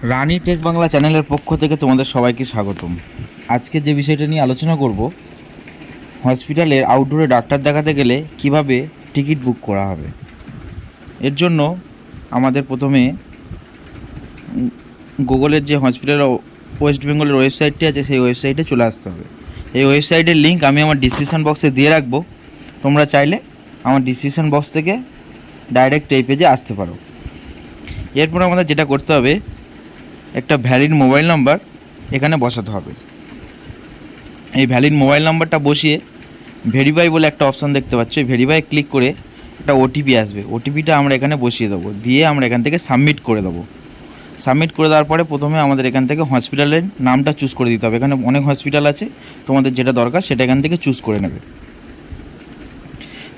রানী take Bangla চ্যানেলের পক্ষ থেকে তোমাদের সবাইকে স্বাগতম। আজকে যে বিষয়টা নিয়ে আলোচনা করব, হসপিটালের আউটডোরে ডাক্তার দেখাতে গেলে কিভাবে টিকিট বুক করা হবে। এর জন্য আমাদের প্রথমে গুগলের যে হসপিটাল ওয়েস্ট বেঙ্গলের ওয়েবসাইটটি আছে সেই ওয়েবসাইটে চলে আসতে হবে। এই ওয়েবসাইটের লিঙ্ক আমি আমার ডিসক্রিপশান বক্সে দিয়ে রাখবো। তোমরা চাইলে আমার ডিসক্রিপশান বক্স থেকে ডাইরেক্ট এই পেজে আসতে পারো। এরপর আমাদের যেটা করতে হবে, একটা ভ্যালিড মোবাইল নাম্বার এখানে বসাতে হবে। এই ভ্যালিড মোবাইল নাম্বারটা বসিয়ে ভেরিফাই বলে একটা অপশান দেখতে পাচ্ছ, এই ভেরিফাই ক্লিক করে একটা ওটিপি আসবে। ওটিপিটা আমরা এখানে বসিয়ে দেবো, দিয়ে আমরা এখান থেকে সাবমিট করে দেবো। সাবমিট করে দেওয়ার পরে প্রথমে আমাদের এখান থেকে হসপিটালের নামটা চুজ করে দিতে হবে। এখানে অনেক হসপিটাল আছে, তোমাদের যেটা দরকার সেটা এখান থেকে চুজ করে নেবে।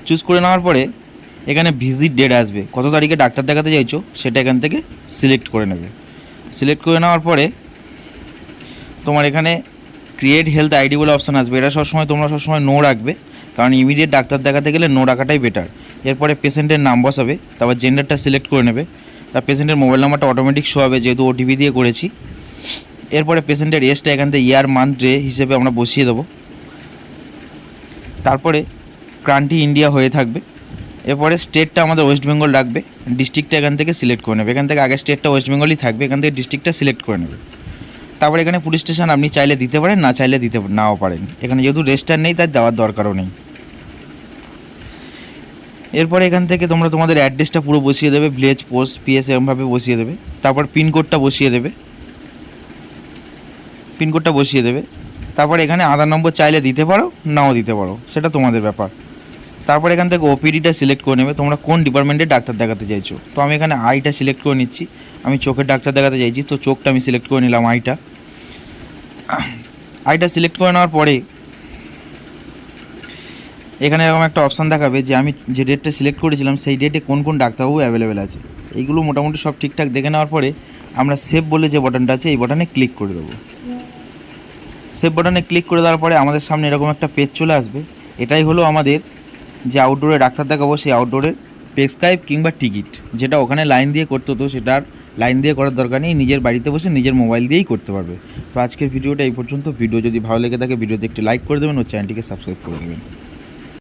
চুজ করে নেওয়ার পরে এখানে ভিজিট ডেট আসবে, কত তারিখে ডাক্তার দেখাতে চাইছো সেটা এখান থেকে সিলেক্ট করে নেবে। সিলেক্ট করে নেওয়ার পরে তোমার এখানে ক্রিয়েট হেলথ আইডি বলে অপশান আসবে। এটা তোমরা সবসময় নো রাখবে, কারণ ইমিডিয়েট ডাক্তার দেখাতে গেলে নো রাখাটাই বেটার। এরপরে পেশেন্টের নাম বসাবে, তারপর জেন্ডারটা সিলেক্ট করে নেবে। তার পেশেন্টের মোবাইল নাম্বারটা অটোমেটিক শো হবে, যেহেতু ওটিপি দিয়ে করেছি। এরপরে পেশেন্টের এজটা এখান থেকে ইয়ার মান্থ ডে হিসেবে আমরা বসিয়ে দেবো। তারপরে কান্ট্রি ইন্ডিয়া হয়ে থাকবে। এরপরে স্টেটটা আমাদের ওয়েস্ট বেঙ্গল রাখবে, ডিস্ট্রিক্টটা এখান থেকে সিলেক্ট করে নেবে। এখান থেকে আগে স্টেটটা ওয়েস্ট বেঙ্গলই থাকবে, এখান থেকে ডিস্ট্রিক্টটা সিলেক্ট করে নেবে। তারপরে এখানে পুলিশ স্টেশন আপনি চাইলে দিতে পারেন, না চাইলে নাও পারেন। এখানে যেহেতু রেজিস্টার নেই তাই দেওয়ার দরকারও নেই। এরপরে এখান থেকে তোমরা তোমাদের অ্যাড্রেসটা পুরো বসিয়ে দেবে, ভিলেজ, পোস্ট, পিএস এরমভাবে বসিয়ে দেবে। তারপর পিনকোডটা বসিয়ে দেবে, পিনকোডটা বসিয়ে দেবে। তারপর এখানে আধার নম্বর চাইলে দিতে পারো, নাও দিতে পারো, সেটা তোমাদের ব্যাপার। তারপর এখান থেকে ওপিডিটা সিলেক্ট করে নেবে, তোমরা কোন ডিপার্টমেন্টে ডাক্তার দেখাতে চাইছো। তো আমি এখানে আইটা সিলেক্ট করে নিচ্ছি, আমি চোখের ডাক্তার দেখাতে চাইছি, তো চোখটা আমি সিলেক্ট করে নিলাম। আইটা সিলেক্ট করে নেওয়ার পরে এখানে এরকম একটা অপশান দেখাবে যে আমি যে ডেটটা সিলেক্ট করেছিলাম সেই ডেটে কোন কোন ডাক্তারবাবু অ্যাভেলেবেল আছে। এইগুলো মোটামুটি সব ঠিকঠাক দেখে নেওয়ার পরে আমরা সেভ বলে যে বাটনটা আছে এই বাটনে ক্লিক করে দেবো। সেভ বাটনে ক্লিক করে দেওয়ার পরে আমাদের সামনে এরকম একটা পেজ চলে আসবে। এটাই হলো আমাদের যে আউটডোরে ডাক্তার দেখাবো সেই আউটডোরের প্রেসক্রাইব কিংবা টিকিট, যেটা ওখানে লাইন দিয়ে করতে হতো সেটা আর লাইন দিয়ে করার দরকার নেই, নিজের বাড়িতে বসে নিজের মোবাইল দিয়েই করতে পারবে। তো আজকের ভিডিওটা এই পর্যন্ত। ভিডিও যদি ভালো লেগে থাকে ভিডিওতে একটি লাইক করে দেবেন ও চ্যানেলটিকে সাবস্ক্রাইব করে দেবেন।